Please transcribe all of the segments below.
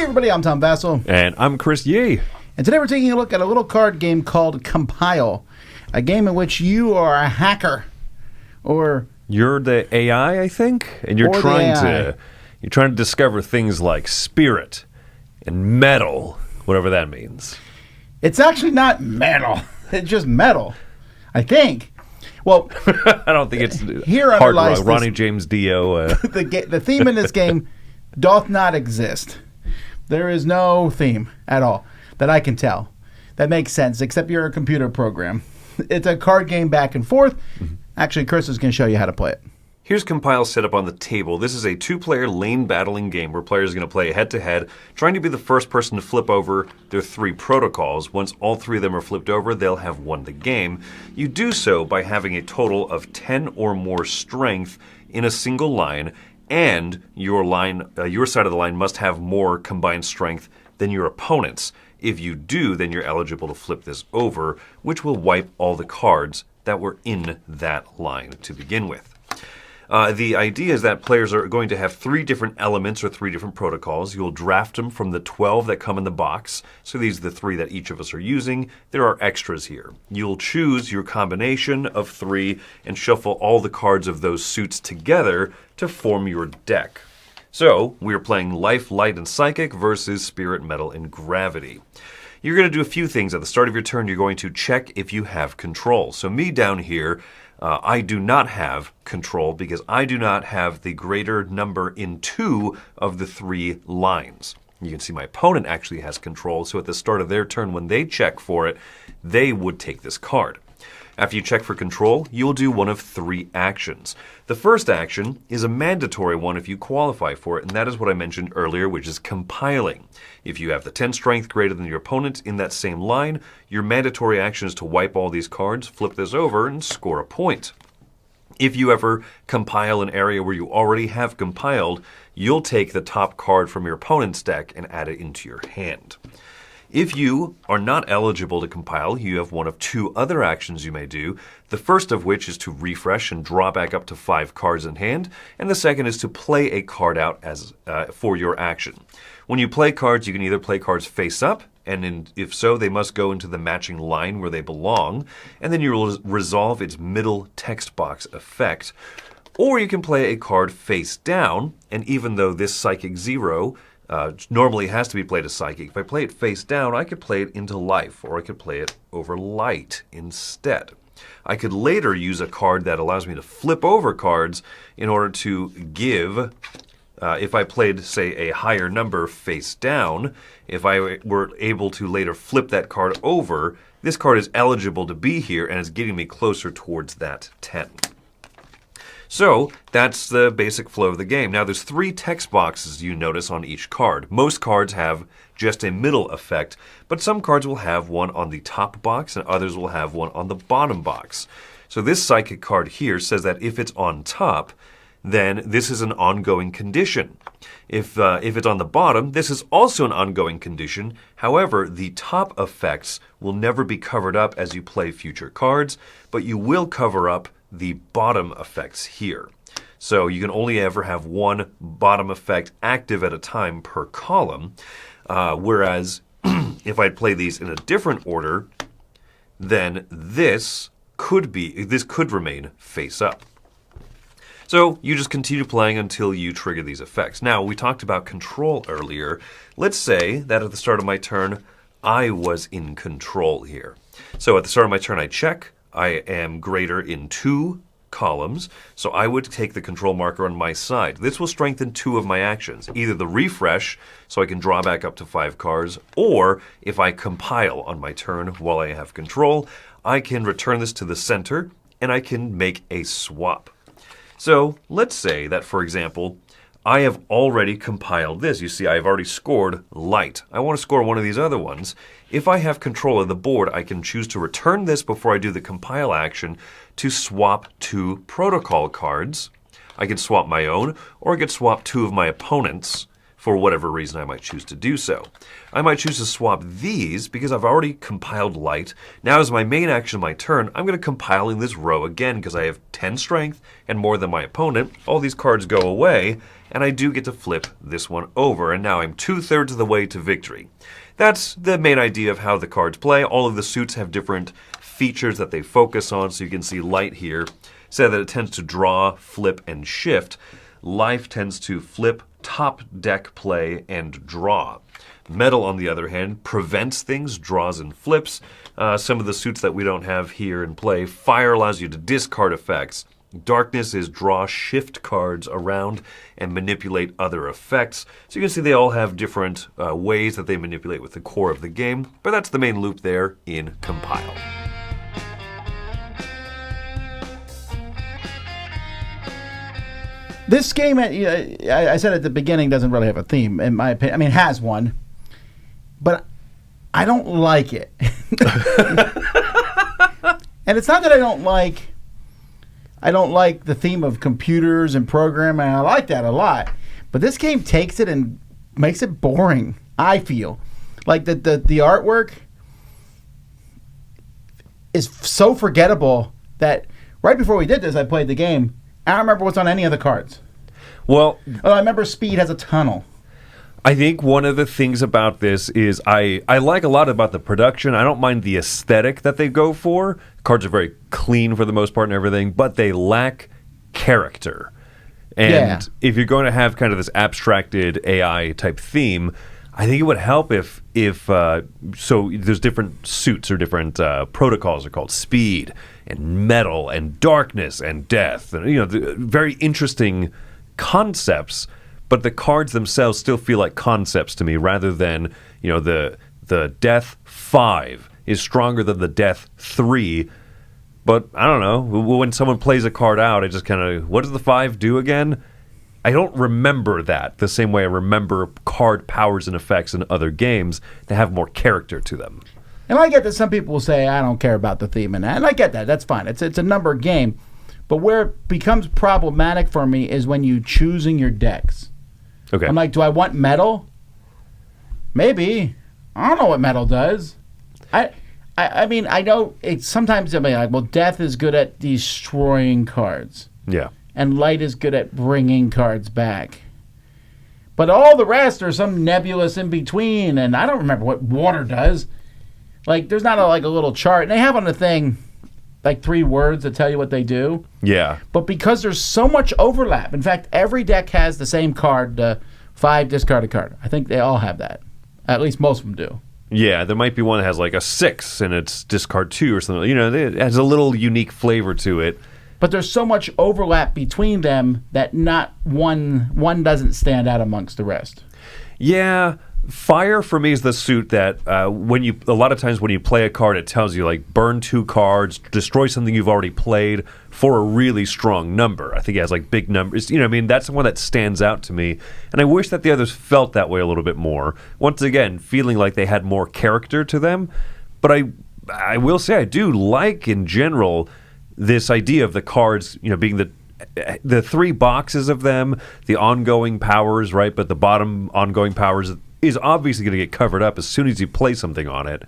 Hey everybody, I'm Tom Vasel. And I'm Chris Yi. And today we're taking a look at a little card game called Compile. A game in which you are a hacker. Or you're the AI, I think? And you're trying to discover things like spirit and metal, whatever that means. It's actually not metal. It's just metal, I think. Well, I don't think it's here hard rock. this, Ronnie James Dio. The theme in this game doth not exist. There is no theme at all that I can tell. That makes sense, except you're a computer program. It's a card game back and forth. Actually, Chris is going to show you how to play it. Here's Compile set up on the table. This is a two-player lane battling game where players are going to play head-to-head, trying to be the first person to flip over their three protocols. Once all three of them are flipped over, they'll have won the game. You do so by having a total of 10 or more strength in a single line, and your side of the line must have more combined strength than your opponent's. If you do, then you're eligible to flip this over, which will wipe all the cards that were in that line to begin with. The idea is that players are going to have three different elements or three different protocols. You'll draft them from the 12 that come in the box. So these are the three that each of us are using. There are extras here. You'll choose your combination of three and shuffle all the cards of those suits together to form your deck. So we're playing Life, Light, and Psychic versus Spirit, Metal, and Gravity. You're going to do a few things. At the start of your turn, you're going to check if you have control. So me down here, I do not have control because I do not have the greater number in two of the three lines. You can see my opponent actually has control, so at the start of their turn, when they check for it, they would take this card. After you check for control, you'll do one of three actions. The first action is a mandatory one if you qualify for it, and that is what I mentioned earlier, which is compiling. If you have the 10 strength greater than your opponent in that same line, your mandatory action is to wipe all these cards, flip this over, and score a point. If you ever compile an area where you already have compiled, you'll take the top card from your opponent's deck and add it into your hand. If you are not eligible to compile, you have one of two other actions you may do, the first of which is to refresh and draw back up to 5 cards in hand, and the second is to play a card out as for your action. When you play cards, you can either play cards face up, and if so, they must go into the matching line where they belong, and then you will resolve its middle text box effect. Or you can play a card face down, and even though this Psychic 0 normally has to be played as Psychic, if I play it face down, I could play it into Life, or I could play it over Light instead. I could later use a card that allows me to flip over cards in order to give, if I played, say, a higher number face down, if I were able to later flip that card over, this card is eligible to be here and is getting me closer towards that 10. So that's the basic flow of the game. Now there's 3 text boxes you notice on each card. Most cards have just a middle effect, but some cards will have one on the top box and others will have one on the bottom box. So this Psychic card here says that if it's on top, then this is an ongoing condition. If it's on the bottom, this is also an ongoing condition. However, the top effects will never be covered up as you play future cards, but you will cover up the bottom effects here. So you can only ever have one bottom effect active at a time per column, whereas if I'd play these in a different order, then this could remain face up. So you just continue playing until you trigger these effects. Now, we talked about control earlier. Let's say that at the start of my turn, I was in control here. So at the start of my turn, I check. I am greater in 2 columns, so I would take the control marker on my side. This will strengthen 2 of my actions, either the refresh, so I can draw back up to 5 cards, or if I compile on my turn while I have control, I can return this to the center, and I can make a swap. So let's say that, for example, I have already compiled this. You see, I've already scored Light. I want to score one of these other ones. If I have control of the board, I can choose to return this before I do the compile action to swap 2 protocol cards. I can swap my own, or I could swap 2 of my opponents for whatever reason I might choose to do so. I might choose to swap these because I've already compiled light. Now as my main action of my turn, I'm going to compile in this row again because I have 10 strength and more than my opponent. All these cards go away, and I do get to flip this one over, and now I'm 2/3 of the way to victory. That's the main idea of how the cards play. All of the suits have different features that they focus on, so you can see light here. Say that it tends to draw, flip, and shift. Life tends to flip, top deck play, and draw. Metal, on the other hand, prevents things, draws and flips. Some of the suits that we don't have here in play. Fire allows you to discard effects. Darkness is draw, shift cards around, and manipulate other effects. So you can see they all have different ways that they manipulate with the core of the game, but that's the main loop there in Compile. This game, I said at the beginning, doesn't really have a theme, in my opinion. I mean, it has one, but I don't like it. And it's not that I don't like the theme of computers and programming. I like that a lot. But this game takes it and makes it boring, I feel. Like the artwork is so forgettable that right before we did this, I played the game. I don't remember what's on any of the cards. Well, I remember Speed has a tunnel. I think one of the things about this is I like a lot about the production. I don't mind the aesthetic that they go for. Cards are very clean for the most part and everything, but they lack character. And if you're going to have kind of this abstracted AI type theme, I think it would help if so there's different suits or different protocols are called speed and metal and darkness and death, and very interesting concepts. But the cards themselves still feel like concepts to me, rather than the death 5 is stronger than the death 3. But I don't know, when someone plays a card out, I just kind of, what does the 5 do again? I don't remember that the same way I remember card powers and effects in other games that have more character to them. And I get that some people will say, I don't care about the theme and that. And I get that. That's fine. It's a number game. But where it becomes problematic for me is when you choosing your decks. Okay. I'm like, do I want metal? Maybe. I don't know what metal does. I mean, I know sometimes I'm like, well, death is good at destroying cards. Yeah. And light is good at bringing cards back. But all the rest are some nebulous in between, and I don't remember what water does. Like, there's not a little chart. And they have on the thing, like 3 words that tell you what they do. Yeah. But because there's so much overlap, in fact, every deck has the same card, 5 discard a card. I think they all have that. At least most of them do. Yeah, there might be one that has like a 6 and it's discard 2 or something. It has a little unique flavor to it. But there's so much overlap between them that not one doesn't stand out amongst the rest. Yeah, fire for me is the suit that a lot of times when you play a card, it tells you like burn 2 cards, destroy something you've already played for a really strong number. I think it has like big numbers. That's the one that stands out to me. And I wish that the others felt that way a little bit more. Once again, feeling like they had more character to them. But I will say I do like in general this idea of the cards, being the 3 boxes of them, the ongoing powers, right? But the bottom ongoing powers is obviously going to get covered up as soon as you play something on it,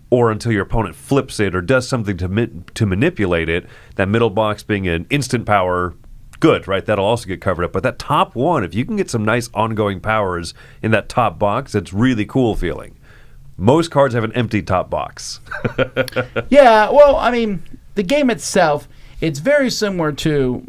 or until your opponent flips it or does something to manipulate it. That middle box being an instant power, good, right? That'll also get covered up. But that top one, if you can get some nice ongoing powers in that top box, it's really cool feeling. Most cards have an empty top box. Yeah, well, I mean, the game itself, it's very similar to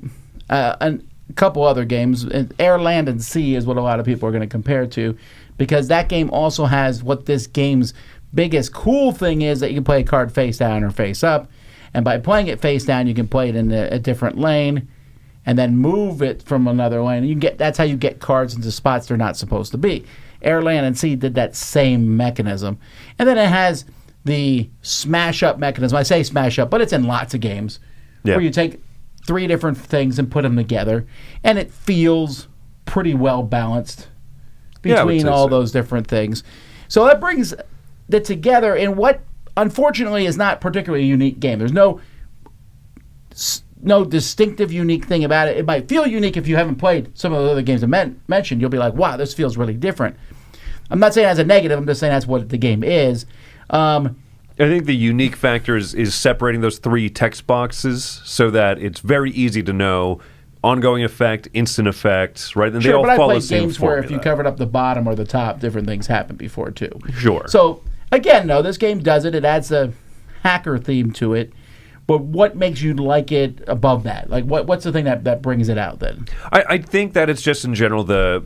a couple other games. Air, Land, and Sea is what a lot of people are going to compare to, because that game also has what this game's biggest cool thing is, that you can play a card face down or face up. And by playing it face down, you can play it in a different lane and then move it from another lane. That's how you get cards into spots they're not supposed to be. Air, Land, and Sea did that same mechanism. And then it has the smash up mechanism. I say smash up, but it's in lots of games where you take 3 different things and put them together, and it feels pretty well balanced between all those different things. So that brings it together in what unfortunately is not particularly a unique game. There's no no distinctive, unique thing about it. It might feel unique if you haven't played some of the other games I mentioned. You'll be like, wow, this feels really different. I'm not saying that's a negative. I'm just saying that's what the game is. I think the unique factor is separating those 3 text boxes so that it's very easy to know ongoing effect, instant effects, right? And sure, they all but follow I the played same games formula. where if you covered up the bottom or the top, different things happened before too. Sure. So again, no, this game does it. It adds a hacker theme to it. But what makes you like it above that? Like, what's the thing that brings it out then? I think that it's just in general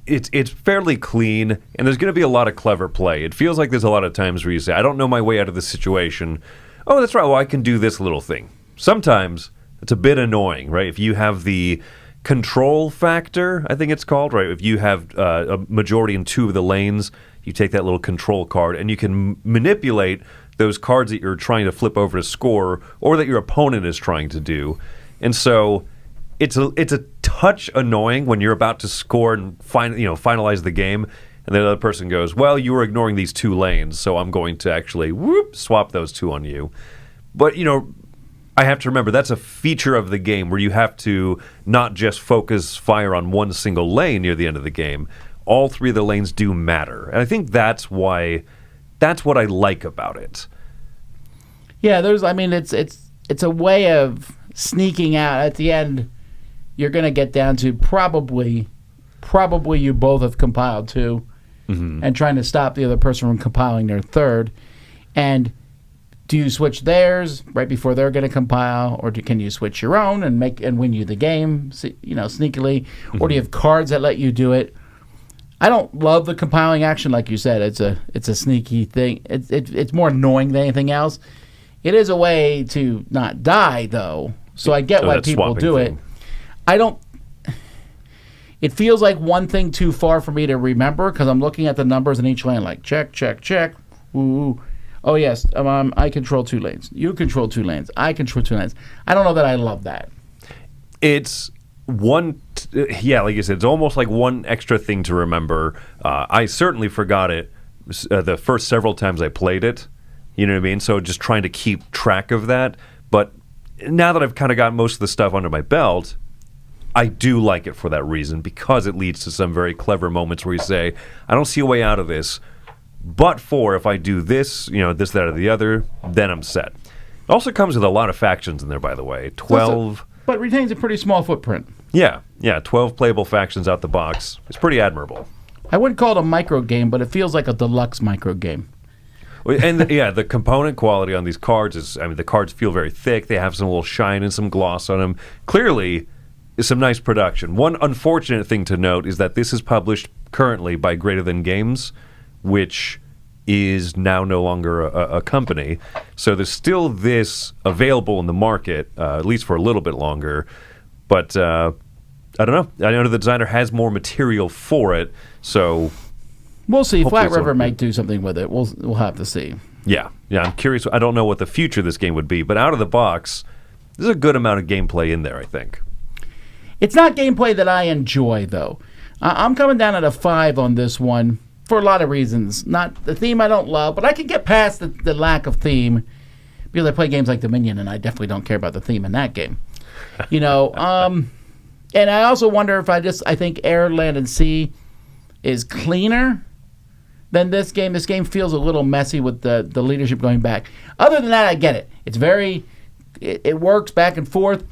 it's fairly clean, and there's going to be a lot of clever play. It feels like there's a lot of times where you say, I don't know my way out of this situation. Oh, that's right. Well, I can do this little thing. Sometimes it's a bit annoying, right? If you have the control factor, I think it's called, right? If you have a majority in 2 of the lanes, you take that little control card, and you can manipulate those cards that you're trying to flip over to score or that your opponent is trying to do. And so it's a touch annoying when you're about to score and finalize the game, and the other person goes, well, you were ignoring these 2 lanes, so I'm going to actually swap those 2 on you. But, I have to remember that's a feature of the game where you have to not just focus fire on one single lane near the end of the game. All 3 of the lanes do matter. And I think that's what I like about it. Yeah, it's a way of sneaking out. At the end, you're going to get down to probably you both have compiled 2, and trying to stop the other person from compiling their 3rd. And do you switch theirs right before they're going to compile, or can you switch your own and win you the game, sneakily, or do you have cards that let you do it? I don't love the compiling action, like you said. It's a sneaky thing. It's more annoying than anything else. It is a way to not die, though. So I get why people do it. It feels like one thing too far for me to remember because I'm looking at the numbers in each lane, like check, check, check. Ooh. Oh yes, I control 2 lanes. You control 2 lanes. I control 2 lanes. I don't know that I love that. It's one, like you said, it's almost like one extra thing to remember. I certainly forgot it the first several times I played it. You know what I mean? So just trying to keep track of that. But now that I've kind of got most of the stuff under my belt, I do like it for that reason because it leads to some very clever moments where you say, I don't see a way out of this, but if I do this, this, that, or the other, then I'm set. It also comes with a lot of factions in there, by the way. 12. But retains a pretty small footprint. Yeah, 12 playable factions out the box. It's pretty admirable. I wouldn't call it a micro game, but it feels like a deluxe micro game. And the component quality on these cards the cards feel very thick. They have some little shine and some gloss on them. Clearly, is some nice production. One unfortunate thing to note is that this is published currently by Greater Than Games, which is now no longer a company. So there's still this available in the market, at least for a little bit longer. But I don't know. I know the designer has more material for it, so we'll see. Flat River might do something with it. We'll have to see. Yeah. I'm curious. I don't know what the future of this game would be, but out of the box, there's a good amount of gameplay in there, I think. It's not gameplay that I enjoy, though. I'm coming down at a 5 on this one for a lot of reasons. Not the theme I don't love, but I can get past the lack of theme because I play games like Dominion, and I definitely don't care about the theme in that game. And I also wonder if I think Air, Land, and Sea is cleaner than this game. This game feels a little messy with the leadership going back. Other than that, I get it. It's it works back and forth.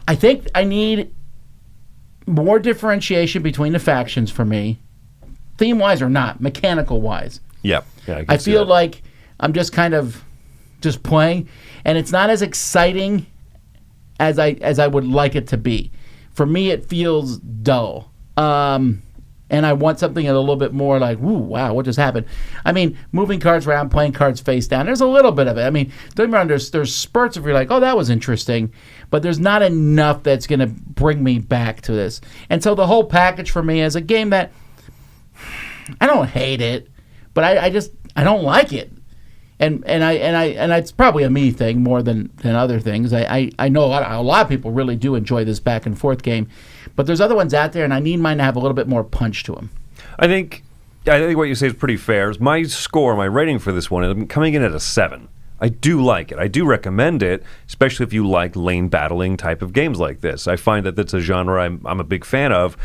I think I need more differentiation between the factions for me, theme-wise or not, mechanical-wise. Yeah, I feel like I'm just kind of just playing, and it's not as exciting as I would like it to be. For me, it feels dull. And I want something a little bit more like, ooh, wow, what just happened? I mean, moving cards around, playing cards face down, there's a little bit of it. I mean, don't get me wrong, there's spurts of you're like, oh, that was interesting, but there's not enough that's going to bring me back to this. And so the whole package for me is a game that I don't hate it, but I don't like it. And it's probably a me thing more than other things. I know a lot of people really do enjoy this back and forth game, but there's other ones out there, and I need mine to have a little bit more punch to them. I think what you say is pretty fair. My score, my rating for this one, I'm coming in at a 7. I do like it. I do recommend it, especially if you like lane battling type of games like this. I find that that's a genre I'm a big fan of.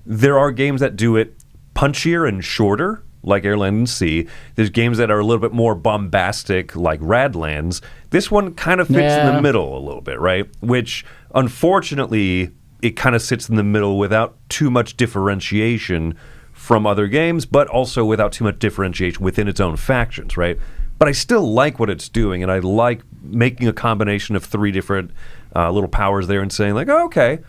There are games that do it punchier and shorter, like Air, Land, and Sea. There's games that are a little bit more bombastic, like Radlands. This one kind of fits in the middle a little bit, right? Which, unfortunately, it kind of sits in the middle without too much differentiation from other games, but also without too much differentiation within its own factions, right? But I still like what it's doing, and I like making a combination of three different little powers there and saying, like, oh, okay,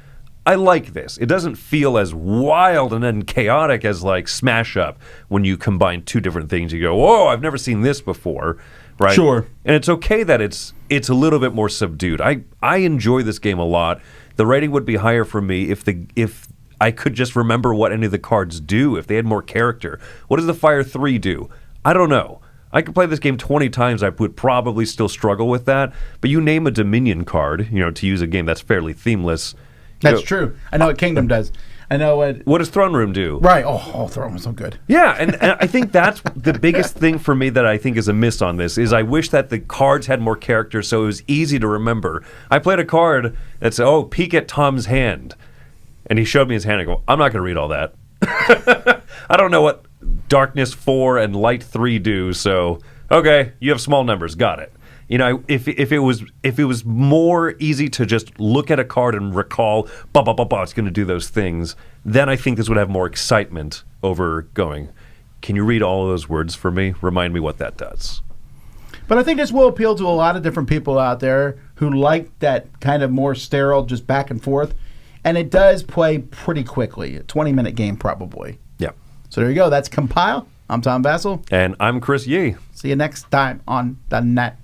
I like this. It doesn't feel as wild and then chaotic as, like, Smash Up when you combine two different things. You go, whoa, I've never seen this before, right? Sure. And it's okay that it's a little bit more subdued. I enjoy this game a lot. The rating would be higher for me if I could just remember what any of the cards do, if they had more character. What does the Fire 3 do? I don't know. I could play this game 20 times. I would probably still struggle with that. But you name a Dominion card, to use a game that's fairly themeless. That's true. I know what Kingdom does. I know what does Throne Room do? Right. Oh, Throne Room's so good. Yeah, and I think that's the biggest thing for me that I think is a miss on this, is I wish that the cards had more character so it was easy to remember. I played a card that said, peek at Tom's hand. And he showed me his hand. I go, I'm not going to read all that. I don't know what Darkness 4 and Light 3 do, so, okay, you have small numbers. Got it. If it was more easy to just look at a card and recall, it's going to do those things, then I think this would have more excitement over going, can you read all of those words for me? Remind me what that does. But I think this will appeal to a lot of different people out there who like that kind of more sterile, just back and forth. And it does play pretty quickly. A 20-minute game, probably. Yeah. So there you go. That's Compile. I'm Tom Vasel. And I'm Chris Yi. See you next time on the net.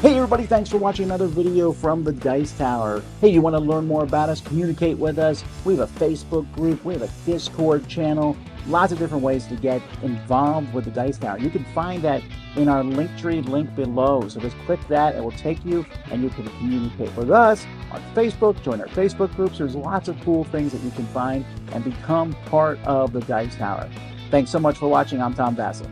Hey everybody, thanks for watching another video from the Dice Tower. Hey, you want to learn more about us, communicate with us? We have a Facebook group, we have a Discord channel, lots of different ways to get involved with the Dice Tower. You can find that in our Linktree link below. So just click that, it will take you and you can communicate with us on Facebook, join our Facebook groups. There's lots of cool things that you can find and become part of the Dice Tower. Thanks so much for watching. I'm Tom Vasel.